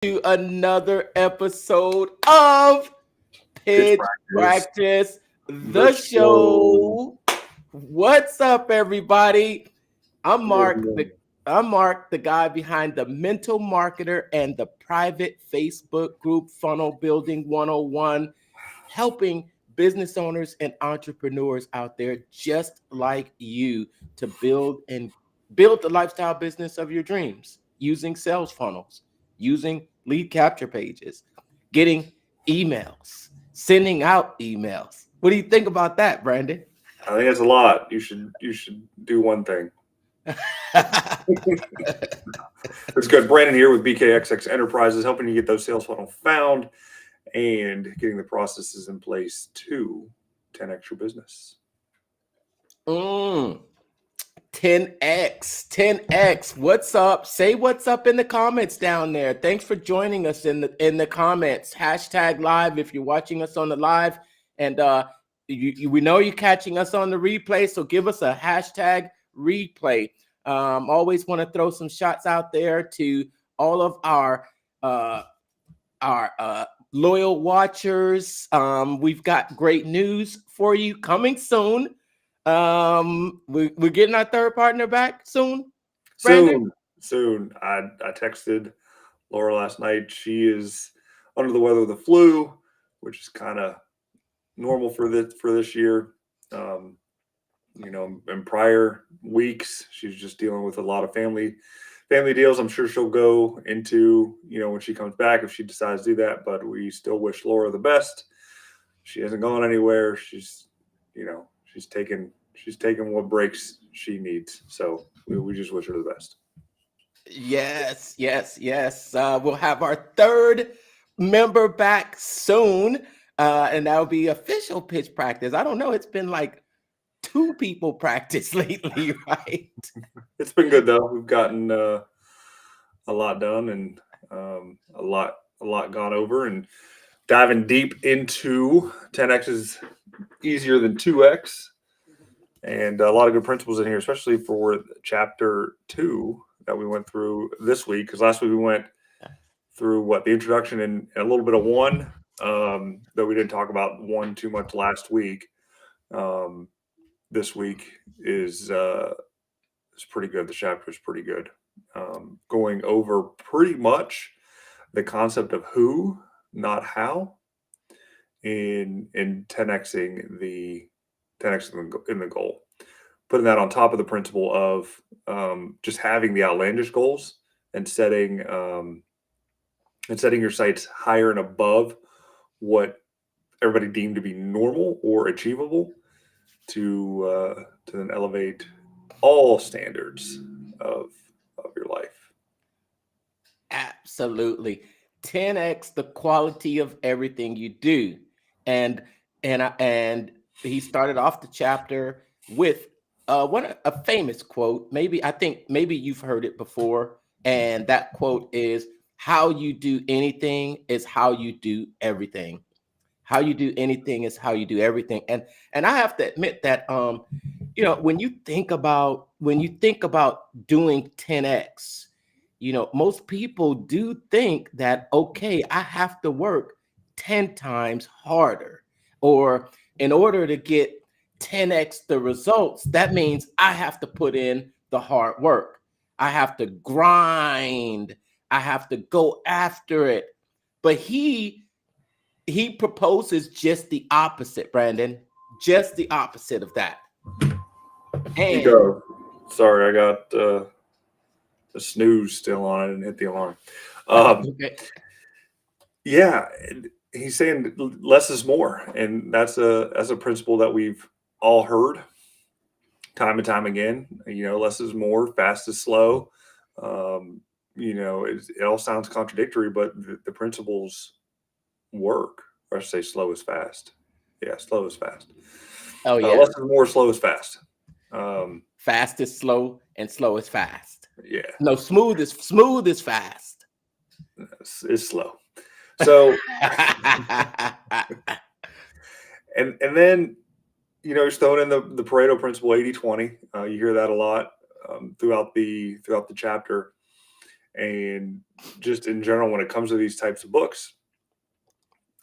to another episode of Pitch Pitch practice. Practice, The the show. show. What's up, everybody? I'm Mark, Yeah. the guy behind the Mental Marketer and the private Facebook group Funnel Building 101, helping business owners and entrepreneurs out there just like you to build the lifestyle business of your dreams using sales funnels, using lead capture pages, getting emails, sending out emails. What do you think about that, Brandon? I think that's a lot. You should do one thing. It's good. Brandon here with BKXX Enterprises, helping you get those sales funnel found and getting the processes in place to 10x your business. mm. 10x. What's up? Say what's up in the comments down there. Thanks for joining us in the comments. Hashtag live if you're watching us on the live, and we know you're catching us on the replay, so give us a hashtag replay. Always want to throw some shots out there to all of our loyal watchers. We've got great news for you coming soon. We're getting our third partner back soon. Brandon? Soon. I texted Laura last night. She is under the weather with the flu, which is kind of normal for this year. In prior weeks, she's just dealing with a lot of family deals. I'm sure she'll go into, when she comes back, if she decides to do that, but we still wish Laura the best. She hasn't gone anywhere. She's taking what breaks she needs. So we just wish her the best. Yes. We'll have our third member back soon. And that'll be official pitch practice. I don't know. It's been like 2 people practice lately, right? It's been good though. We've gotten a lot done and a lot gone over, and diving deep into 10x is easier than 2x, and a lot of good principles in here, especially for chapter 2 that we went through this week, because last week we went through the introduction and a little bit of 1, though we didn't talk about 1 too much last week. This week is pretty good. The chapter is pretty good. Going over pretty much the concept of who, not how, in 10xing the goal. Putting that on top of the principle of just having the outlandish goals and setting your sights higher and above what everybody deemed to be normal or achievable, to then elevate all standards of your life. Absolutely. 10x the quality of everything you do. And he started off the chapter with a famous quote. Maybe you've heard it before. And that quote is, how you do anything is how you do everything. How you do anything is how you do everything. And I have to admit that when you think about doing 10x, most people do think that, okay, I have to work 10 times harder, or in order to get 10x the results, that means I have to put in the hard work. I have to grind. I have to go after it. But he proposes just the opposite, Brandon. Just the opposite of that. And sorry, I got the snooze still on. I didn't hit the alarm. okay. Yeah, he's saying less is more, and that's a principle that we've all heard time and time again. Less is more, fast is slow. It all sounds contradictory, but the principles work. Or I should say, slow is fast. Yeah, slow is fast. Oh yeah. Less is more, slow is fast. Fast is slow, and slow is fast. Yeah. No, smooth is fast. It's slow. So, and then, he's throwing in the Pareto principle, 80-20. You hear that a lot throughout the chapter. And just in general, when it comes to these types of books,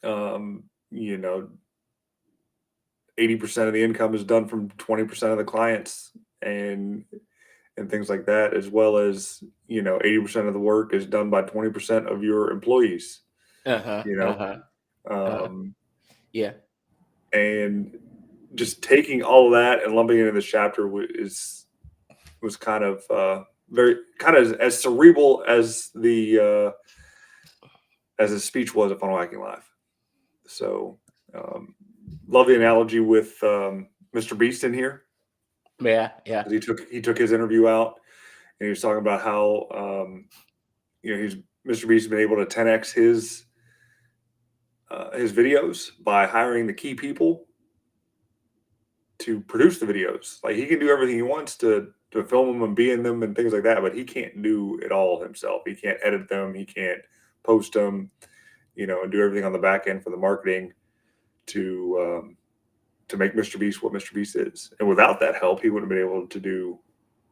80% of the income is done from 20% of the clients, and things like that, as well as 80% of the work is done by 20% of your employees. Uh-huh. You know, Uh-huh. Uh-huh. um, Yeah. and just taking all of that and lumping it into this chapter was kind of very kind of as cerebral as the speech was at Funnel Hacking Live. So love the analogy with Mr. Beast in here. Yeah. Yeah. He took his interview out, and he was talking about how Mr. Beast has been able to 10x his videos by hiring the key people to produce the videos. Like, he can do everything he wants to film them and be in them and things like that, but he can't do it all himself. He can't edit them. He can't post them, and do everything on the back end for the marketing to make Mr. Beast what Mr. Beast is. And without that help, he wouldn't have been able to do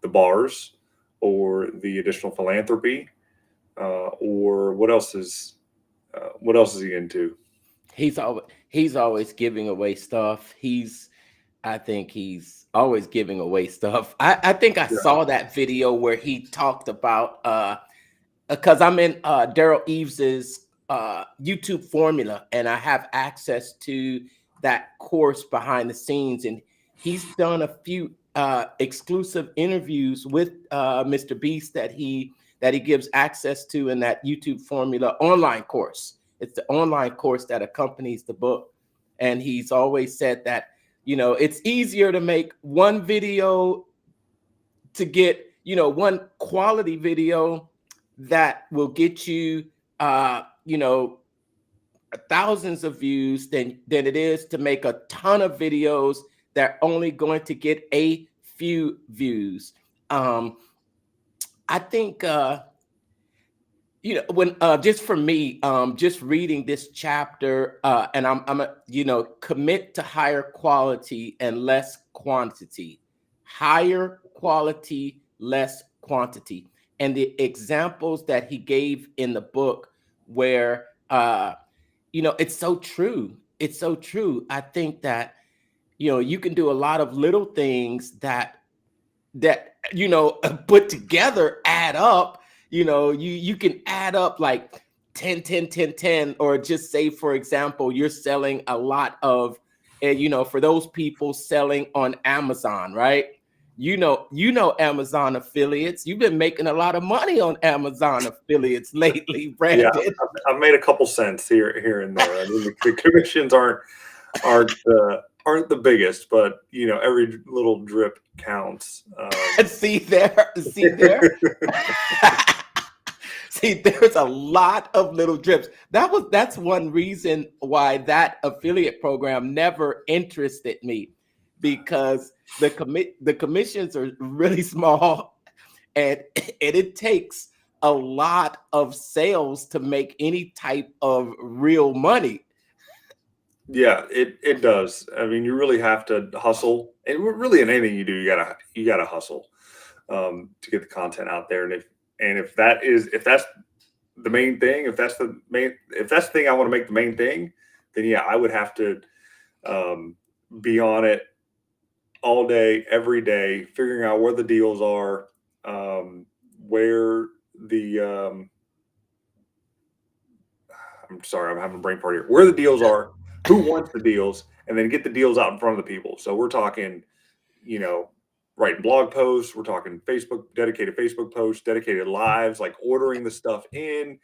the bars or the additional philanthropy or what else is he into? He's always giving away stuff. I think he's always giving away stuff. I think I saw that video where he talked about because I'm in Daryl Eves's YouTube formula, and I have access to that course behind the scenes, and he's done a few exclusive interviews with Mr. Beast that he gives access to in that YouTube formula online course. It's the online course that accompanies the book, and he's always said that it's easier to make one video to get one quality video that will get you thousands of views than it is to make a ton of videos that are only going to get a few views. I think when just for me, just reading this chapter, and I'm commit to higher quality and less quantity. Higher quality, less quantity. And the examples that he gave in the book where it's so true. It's so true. I think that you can do a lot of little things that put together add up. You can add up like 10 10 10 10, or just say, for example, you're selling a lot of for those people selling on Amazon, right? Amazon affiliates. You've been making a lot of money on Amazon affiliates lately, Brandon. Yeah, I've made a couple cents here and there. I mean, the commissions aren't the biggest, but every little drip counts. See there. See, there's a lot of little drips. That's one reason why that affiliate program never interested me, because the commissions are really small, and it takes a lot of sales to make any type of real money. Yeah, it does. I mean, you really have to hustle, and really in anything you do, you gotta hustle to get the content out there. And if that's the main thing, if that's the thing I want to make the main thing, then yeah, I would have to be on it all day, every day, figuring out where the deals are, where the I'm sorry, I'm having a brain fart here. Where the deals are, who wants the deals, and then get the deals out in front of the people. So we're talking, writing blog posts. We're talking dedicated Facebook posts, dedicated lives, like ordering the stuff in,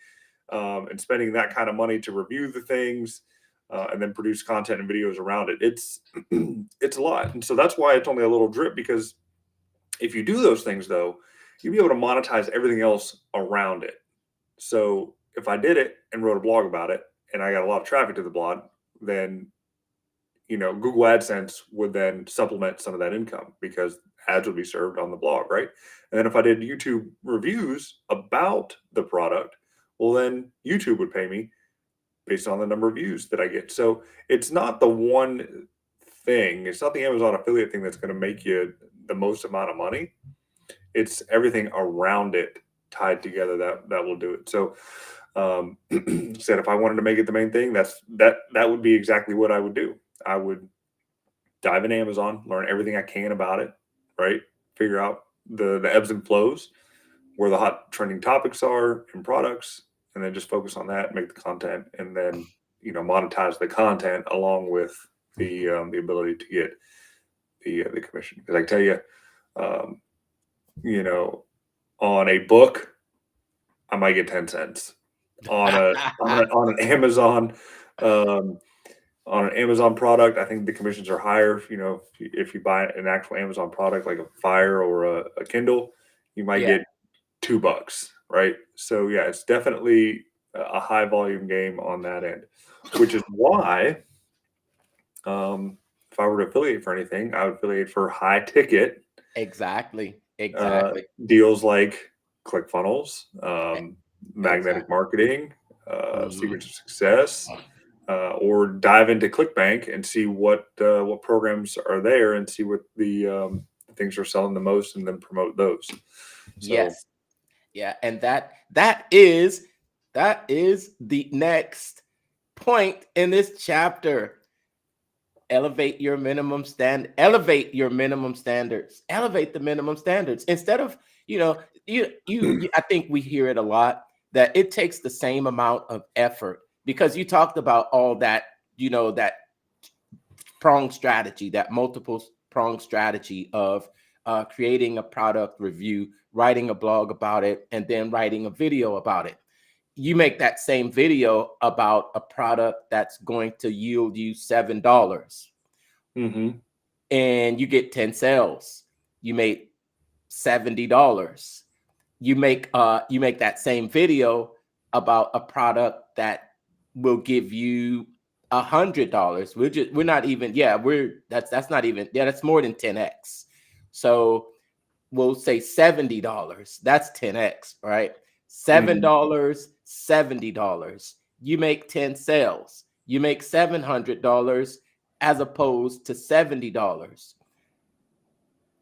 and spending that kind of money to review the things, and then produce content and videos around it. It's it's a lot, and so that's why it's only a little drip. Because if you do those things, though, you'll be able to monetize everything else around it. So if I did it and wrote a blog about it, and I got a lot of traffic to the blog, then Google AdSense would then supplement some of that income, because ads would be served on the blog, right? And then if I did YouTube reviews about the product, well, then YouTube would pay me based on the number of views that I get. So it's not the one thing. It's not the Amazon affiliate thing that's going to make you the most amount of money. It's everything around it tied together that will do it. So said if I wanted to make it the main thing, that would be exactly what I would do. I would dive in Amazon, learn everything I can about it, right? Figure out the ebbs and flows, where the hot trending topics are and products, and then just focus on that, make the content, and then monetize the content along with the ability to get the commission. Because I can tell you, on a book, I might get 10 cents. On an Amazon on an Amazon product, I think the commissions are higher. If you buy an actual Amazon product like a Fire or a Kindle, you might get $2, right? So yeah, it's definitely a high volume game on that end, which is why if I were to affiliate for anything, I would affiliate for high ticket Exactly. deals like ClickFunnels, magnetic marketing, secrets of success, or dive into ClickBank and see what programs are there and see what the things are selling the most, and then promote those. So, yes. Yeah. And that is the next point in this chapter. Elevate your minimum standards. Elevate the minimum standards. Instead of, I think we hear it a lot, that it takes the same amount of effort, because you talked about all that, that pronged strategy, that multiple pronged strategy of creating a product review, writing a blog about it, and then writing a video about it. You make that same video about a product that's going to yield you $7, and you get 10 sales. You make $70. You make that same video about a product that will give you $100. We're not even, that's not even, that's more than 10x. So we'll say $70. That's 10x, right? $7, $70. You make 10 sales. You make $700 as opposed to $70.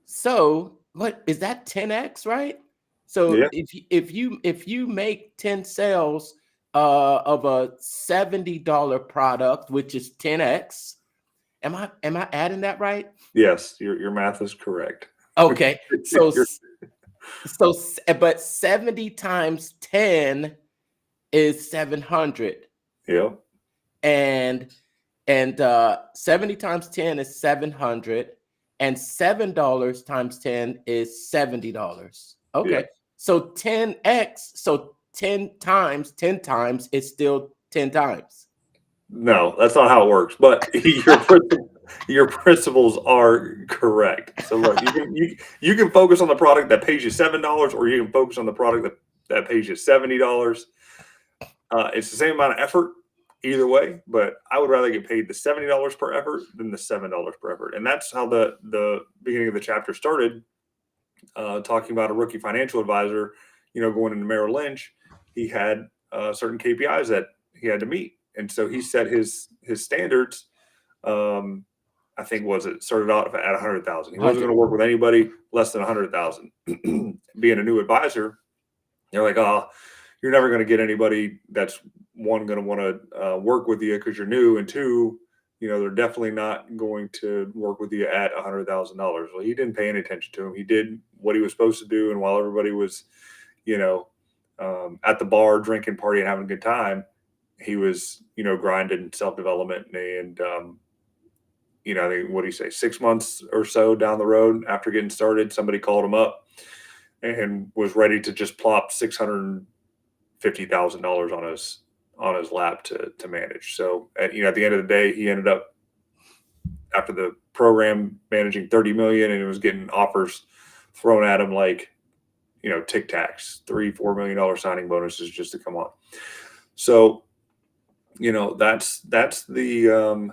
So what is that? 10x, right? So if you make 10 sales of a $70 product, which is 10x, am I adding that right? Yes, your math is correct. Okay, but 70 times 10 is 700. Yeah. And 70 times 10 is 700, and $7 times 10 is $70. Okay. Yeah. So 10x, so 10 times is still 10 times. No, that's not how it works, but your principles are correct. So look, you can focus on the product that pays you $7, or you can focus on the product that pays you $70. It's the same amount of effort either way, but I would rather get paid the $70 per effort than the $7 per effort. And that's how the beginning of the chapter started, talking about a rookie financial advisor, going into Merrill Lynch. He had certain KPIs that he had to meet. And so he set his standards. I think started out at 100,000. He wasn't going to work with anybody less than 100,000. Being a new advisor, they're like, oh, you're never going to get anybody that's one going to want to work with you because you're new, and two, they're definitely not going to work with you at $100,000. Well, he didn't pay any attention to him. He did what he was supposed to do, and while everybody was, at the bar drinking, partying, having a good time, he was, grinding self-development. And, I think, what do you say, 6 months or so down the road after getting started, somebody called him up and was ready to just plop $650,000 on his lap to manage. So, at the end of the day, he ended up, after the program, managing 30 million, and it was getting offers thrown at him like, Tic Tacs, $3-4 million signing bonuses just to come on. So, that's the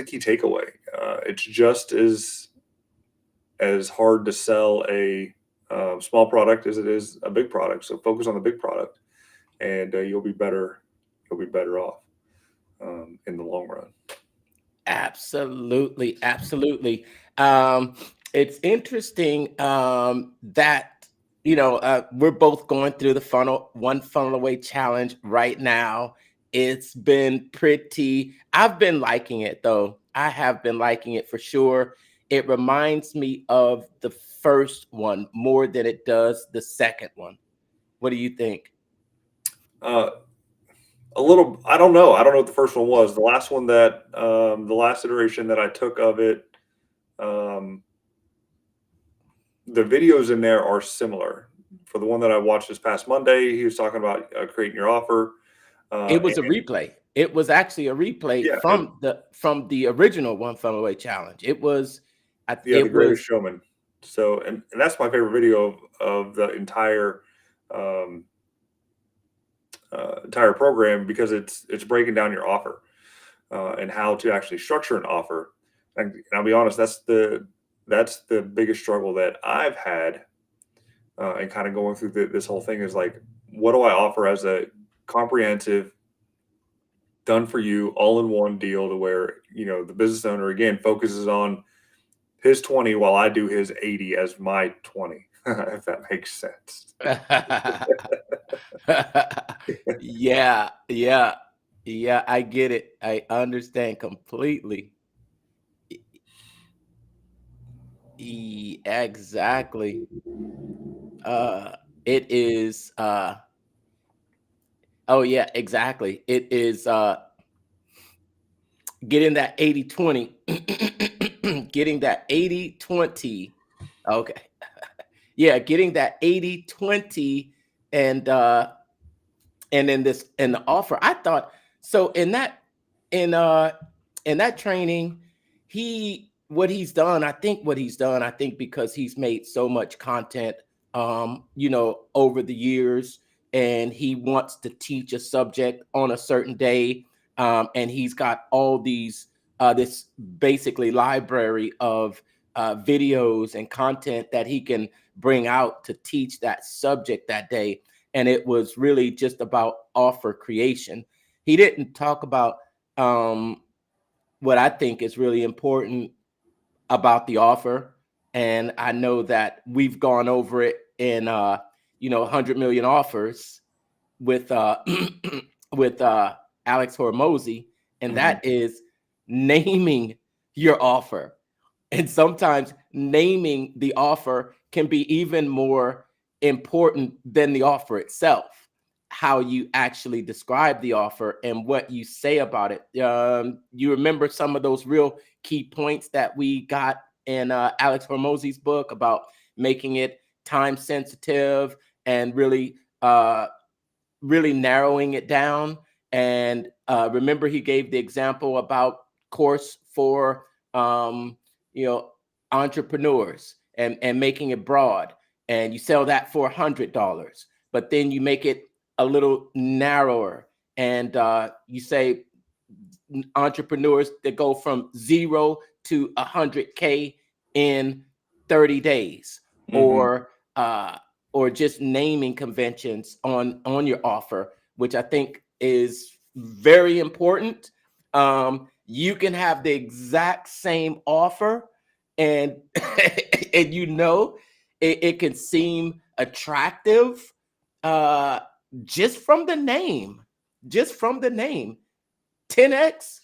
key takeaway. It's just as hard to sell a small product as it is a big product. So focus on the big product, and you'll be better off in the long run. Absolutely. It's interesting that we're both going through the one funnel away challenge right now. It's been I've been liking it though. I have been liking it for sure. It reminds me of the first one more than it does the second one. What do you think? A little, I don't know. I don't know what the first one was. The last one that, the last iteration that I took of it, the videos in there are similar. For the one that I watched this past Monday, he was talking about creating your offer. It was a replay. It was actually a replay Yeah, from the original One Funnel Away challenge. It was, the it Greatest was, Showman. So, and that's my favorite video of the entire entire program, because it's breaking down your offer and how to actually structure an offer. And I'll be honest, that's the biggest struggle that I've had, and kind of going through this whole thing is like, what do I offer as a comprehensive, done for you, all in one deal, to where the business owner again focuses on his 20 while I do his 80 as my 20, if that makes sense. yeah, I get it. I understand completely. Exactly. It is oh yeah, exactly. It is getting that 80-20. Getting that 80-20. Okay. Yeah, getting that 80-20, and then the offer. I thought so in uh in that training, what he's done, I think because he's made so much content over the years, and he wants to teach a subject on a certain day, and he's got all these this basically library of videos and content that he can bring out to teach that subject that day. And it was really just about offer creation. He didn't talk about what I think is really important about the offer. And I know that we've gone over it in 100 million offers with with Alex Hormozy, and that is naming your offer. And sometimes naming the offer can be even more important than the offer itself. How you actually describe the offer and what you say about it. You remember some of those real key points that we got in Alex Hormozy's book about making it time sensitive and really narrowing it down. And remember, he gave the example about course for entrepreneurs, and making it broad, and you sell that for $100, but then you make it a little narrower, and you say entrepreneurs that go from 0 to 100K in 30 days, or just naming conventions on your offer, which I think is very important. You can have the exact same offer, and and it can seem attractive just from the name. 10x,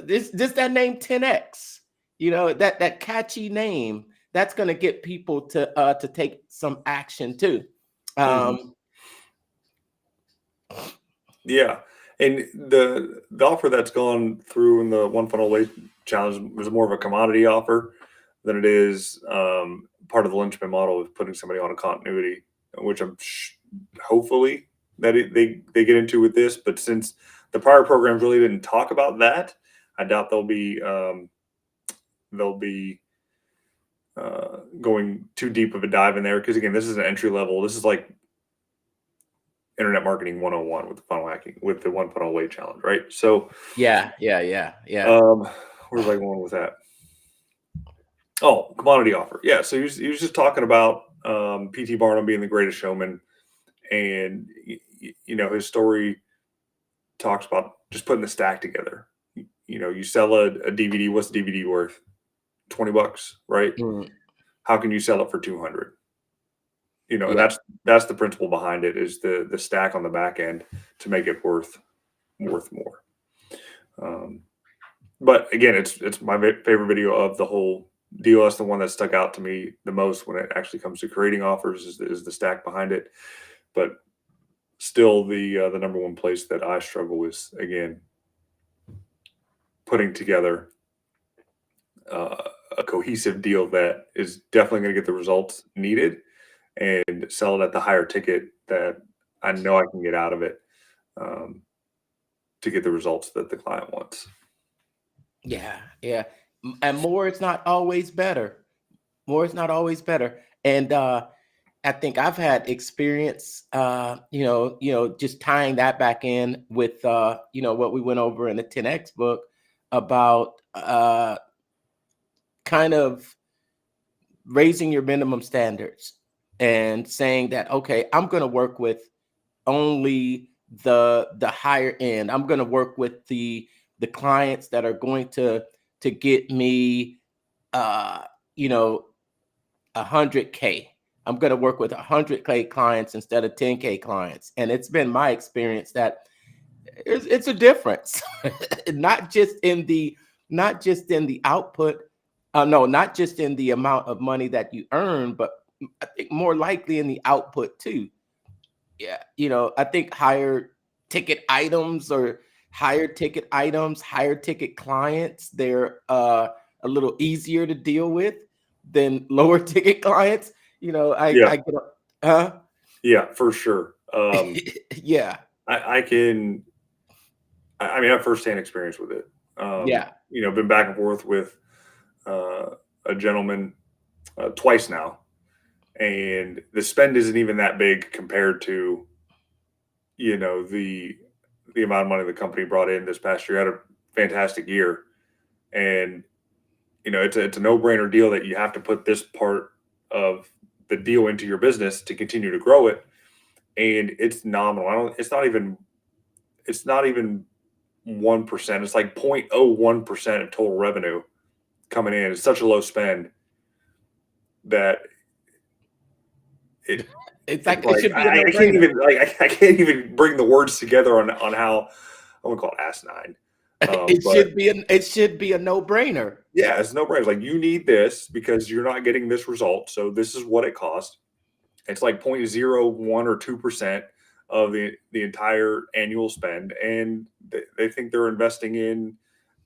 this that name 10x, that catchy name, that's going to get people to take some action too. Yeah, and the offer that's gone through in the One Funnel Away challenge was more of a commodity offer than it is part of the linchpin model of putting somebody on a continuity, which I'm hopefully that they get into with this. But since the prior programs really didn't talk about that, I doubt they'll be going too deep of a dive in there, because again, this is an entry level. This is like internet marketing 101 with the funnel hacking, with the One Funnel Away challenge, right? So yeah. Where was I going with that? Oh, commodity offer. Yeah. So he was just talking about PT Barnum being the greatest showman, and his story talks about just putting the stack together. You sell a DVD. What's the DVD worth? $20, right? How can you sell it for 200? and Yeah. that's the principle behind it, is the stack on the back end to make it worth more. But again, it's my favorite video of the whole deal. That's the one that stuck out to me the most when it actually comes to creating offers, is the stack behind it. But still, the number one place that I struggle is, again, putting together a cohesive deal that is definitely going to get the results needed and sell it at the higher ticket that I know I can get out of it, to get the results that the client wants. Yeah. Yeah. And more is not always better. More is not always better. And I think I've had experience, just tying that back in with, what we went over in the 10X book about kind of raising your minimum standards and saying that, okay, I'm going to work with only the higher end. I'm going to work with the clients that are going to get me, uh, you know, 100K. I'm going to work with 100K clients instead of 10K clients. And it's been my experience that it's a difference, not just in the output. No, not just in the amount of money that you earn, but I think more likely in the output too. Yeah, I think higher ticket items, higher ticket clients, they're a little easier to deal with than lower ticket clients. Yeah, I get huh? yeah, for sure. Yeah, I can. I mean, I have firsthand experience with it. yeah. Been back and forth with a gentleman twice now, and the spend isn't even that big compared to the amount of money the company brought in this past year. Had a fantastic year, and it's a no brainer deal that you have to put this part of the deal into your business to continue to grow it, and it's nominal. It's not even 1%. It's like 0.01% of total revenue coming in. It's such a low spend that it It's it's like it like should be a I can't no-brainer. even I can't even bring the words together on how I wouldn't call it asinine. But It should be a no-brainer. yeah, it's no brainer. Like, you need this because you're not getting this result, so this is what it costs. It's like 0.01 or 2% of the entire annual spend, and they think they're investing in,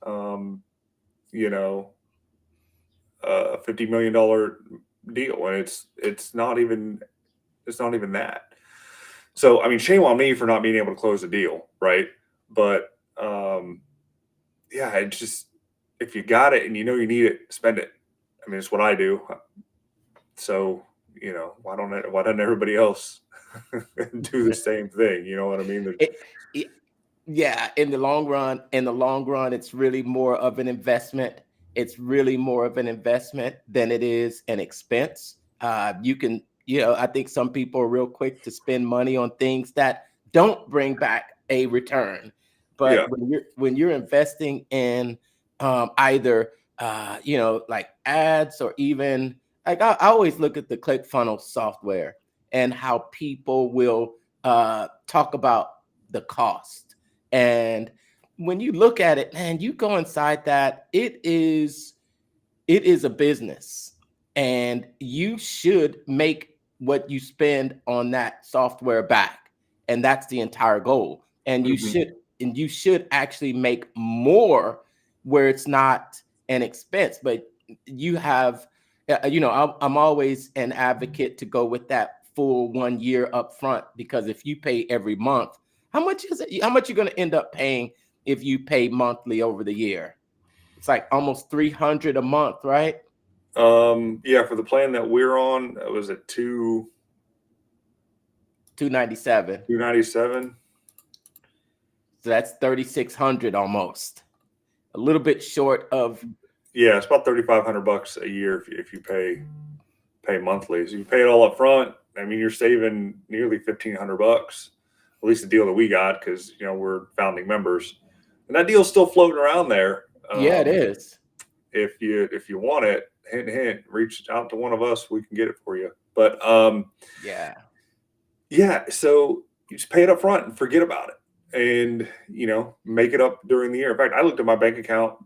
um, you know, a $50 million deal, and it's not even that. So, I mean, shame on me for not being able to close a deal, right? But yeah, it's just, if you got it and you need it, spend it. I mean, it's what I do. So, why doesn't everybody else do the same thing? You know what I mean? It, it- yeah, in the long run, it's really more of an investment. It's really more of an investment than it is an expense. I think some people are real quick to spend money on things that don't bring back a return. Yeah. But when you're investing in either like ads, or even like I always look at the ClickFunnels software and how people will talk about the cost. And when you look at it, man, you go inside that, it is a business, and you should make what you spend on that software back. And that's the entire goal. And Mhm. you should actually make more, where it's not an expense, but you have I'm always an advocate to go with that full 1 year up front, because if you pay every month, how much you're going to end up paying if you pay monthly over the year? It's like almost 300 a month, right? Yeah, for the plan that we're on, it was at 297. 297. So that's 3,600 almost. A little bit short of. Yeah, it's about $3,500 a year if you pay monthly. So you pay it all up front. I mean, you're saving nearly $1,500, at least the deal that we got, because we're founding members, and that deal's still floating around there. Yeah, it is. If you want it, hint hint, reach out to one of us. We can get it for you. But Yeah. so you just pay it up front and forget about it, and make it up during the year. In fact, I looked at my bank account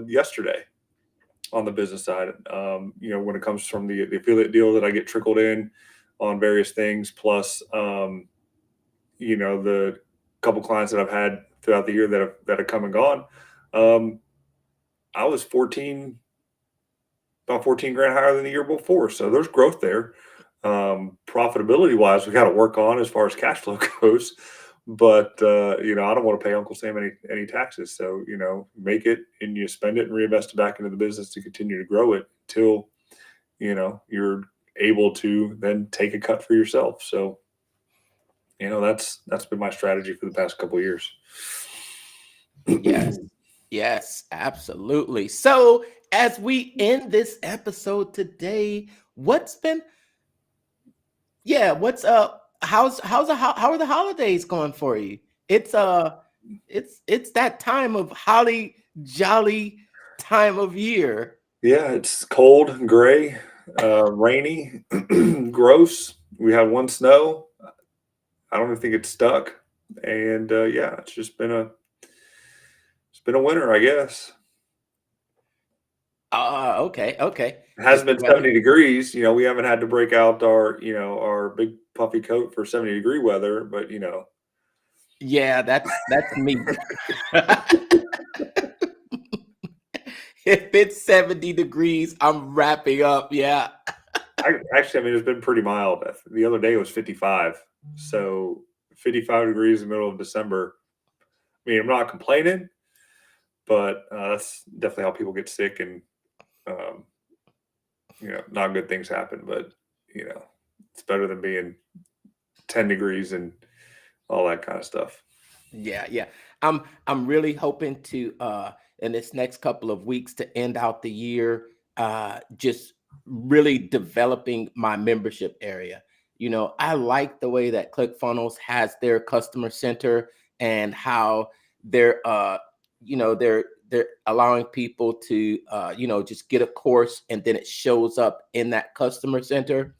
yesterday on the business side. When it comes from the affiliate deal that I get trickled in on various things, plus the couple clients that I've had throughout the year that have come and gone. I was about 14 grand higher than the year before. So there's growth there. Profitability wise, we got to work on as far as cash flow goes. But I don't want to pay Uncle Sam any taxes. So make it and you spend it and reinvest it back into the business to continue to grow it till you're able to then take a cut for yourself. So that's been my strategy for the past couple of years. Yes, absolutely. So as we end this episode today, how are the holidays going for you? It's that time of holly jolly time of year. Yeah, it's cold and gray, rainy, gross. We had one snow. I don't even think it's stuck. And it's just been a winter, I guess. Okay. It hasn't been 70 degrees. We haven't had to break out our big puffy coat for 70-degree weather, but Yeah, that's me. If it's 70 degrees, I'm wrapping up. Yeah. It's been pretty mild. The other day it was 55. So 55 degrees in the middle of December. I mean, I'm not complaining, but that's definitely how people get sick and, not good things happen. But, it's better than being 10 degrees and all that kind of stuff. Yeah. I'm really hoping to, in this next couple of weeks to end out the year, just really developing my membership area. I like the way that ClickFunnels has their customer center and how they're allowing people to just get a course and then it shows up in that customer center.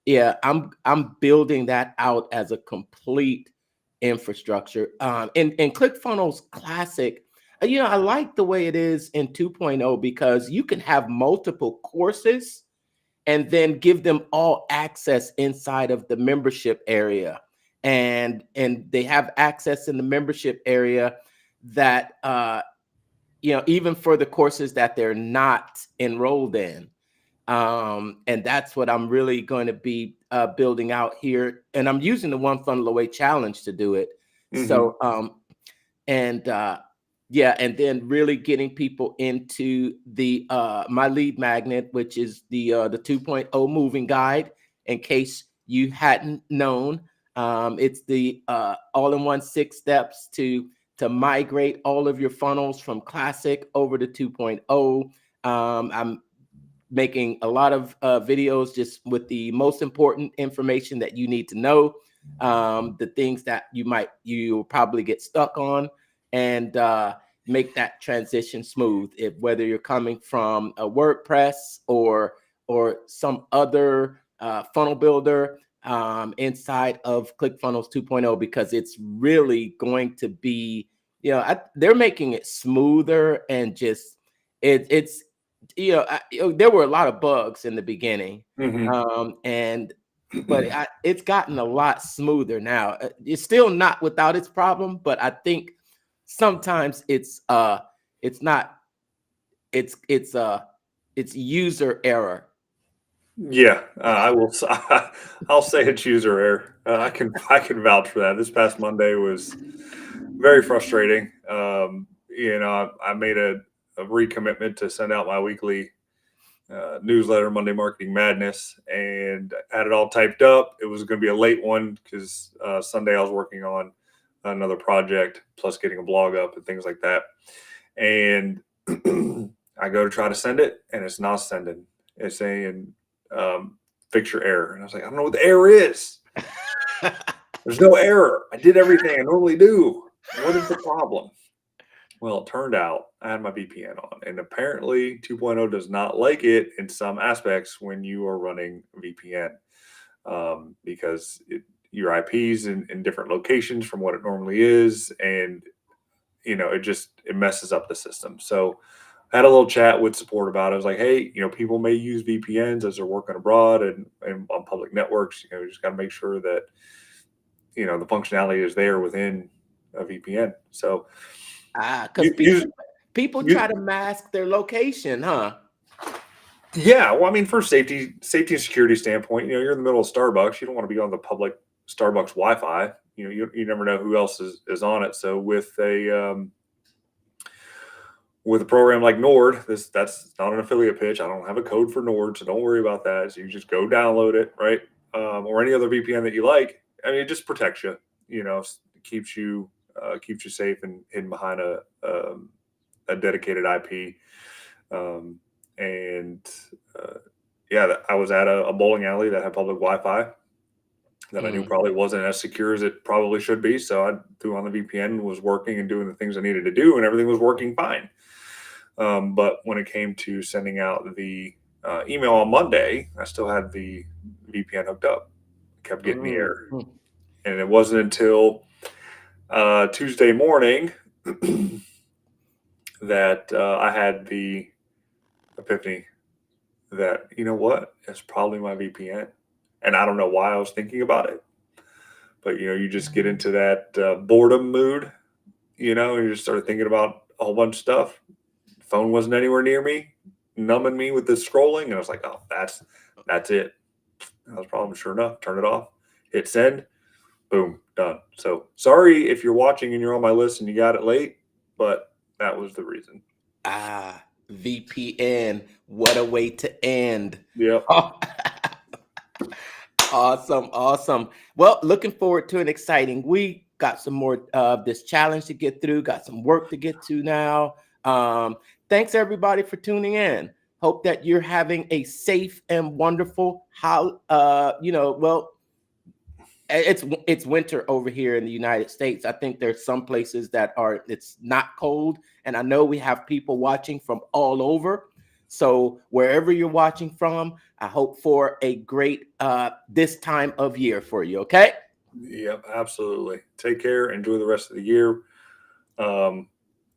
Yeah, I'm building that out as a complete infrastructure. In ClickFunnels Classic, I like the way it is in 2.0 because you can have multiple courses and then give them all access inside of the membership area. And they have access in the membership area that, even for the courses that they're not enrolled in. And that's what I'm really going to be building out here. And I'm using the One Funnel Away Challenge to do it. Mm-hmm. So, and then really getting people into the my lead magnet, which is the 2.0 moving guide. In case you hadn't known, it's the all-in-one 6 steps to migrate all of your funnels from Classic over to 2.0. I'm making a lot of videos just with the most important information that you need to know, the things that you'll probably get stuck on, and make that transition smooth. Whether you're coming from a WordPress or some other funnel builder inside of ClickFunnels 2.0, because it's really going to be, they're making it smoother and just it's there were a lot of bugs in the beginning, Mm-hmm. but it's gotten a lot smoother now. It's still not without its problem, but I think sometimes it's user error. Yeah, I will. I'll say it's user error. I can vouch for that. This past Monday was very frustrating. I made a recommitment to send out my weekly newsletter, Monday Marketing Madness, and had it all typed up. It was going to be a late one because Sunday I was working on another project, plus getting a blog up and things like that. And I go to try to send it, and it's not sending. It's saying fix your error. And I was like, I don't know what the error is. There's no error. I did everything I normally do. What is the problem? Well, it turned out I had my VPN on, and apparently 2.0 does not like it in some aspects when you are running VPN, because your IPs in different locations from what it normally is, and it messes up the system. So I had a little chat with support about it. I was like, hey, people may use VPNs as they're working abroad and on public networks. You just got to make sure that the functionality is there within a VPN. So Because use people you, try to mask their location, huh? yeah, well, I mean, for safety and security standpoint, you're in the middle of Starbucks. You don't want to be on the public Starbucks Wi-Fi. You never know who else is on it. So with a program like Nord, that's not an affiliate pitch. I don't have a code for Nord, so don't worry about that. So you just go download it, right? Or any other VPN that you like. I mean, it just protects you. Keeps you safe and hidden behind a dedicated IP. I was at a bowling alley that had public Wi-Fi that I knew probably wasn't as secure as it probably should be. So I threw on the VPN, was working and doing the things I needed to do, and everything was working fine. But when it came to sending out the email on Monday, I still had the VPN hooked up. Kept getting the error. And it wasn't until Tuesday morning that I had the epiphany that, it's probably my VPN. And I don't know why I was thinking about it. But, you just get into that boredom mood, and you just started thinking about a whole bunch of stuff. Phone wasn't anywhere near me, numbing me with the scrolling. And I was like, oh, that's it. That was the problem. Sure enough, turn it off, hit send, boom, done. So sorry if you're watching and you're on my list and you got it late, but that was the reason. VPN. What a way to end. Yep. Awesome. Well, looking forward to an exciting week. Got some more of this challenge to get through. Got some work to get to now. Thanks everybody for tuning in. Hope that you're having a safe and wonderful it's winter over here in the United States. I think there's some places that it's not cold, and I know we have people watching from all over. So wherever you're watching from, I hope for a great this time of year for you. Okay. Yep, absolutely. Take care. Enjoy the rest of the year.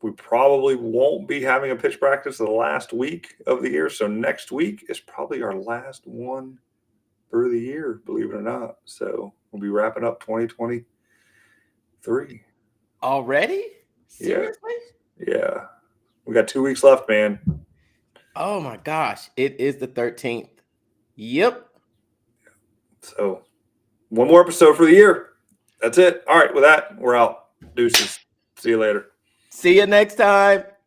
We probably won't be having a pitch practice the last week of the year. So next week is probably our last one for the year, believe it or not. So we'll be wrapping up 2023. Already? Seriously? Yeah. We got 2 weeks left, man. Oh my gosh. It is the 13th. Yep. So one more episode for the year. That's it. All right. With that, we're out. Deuces. See you later. See you next time.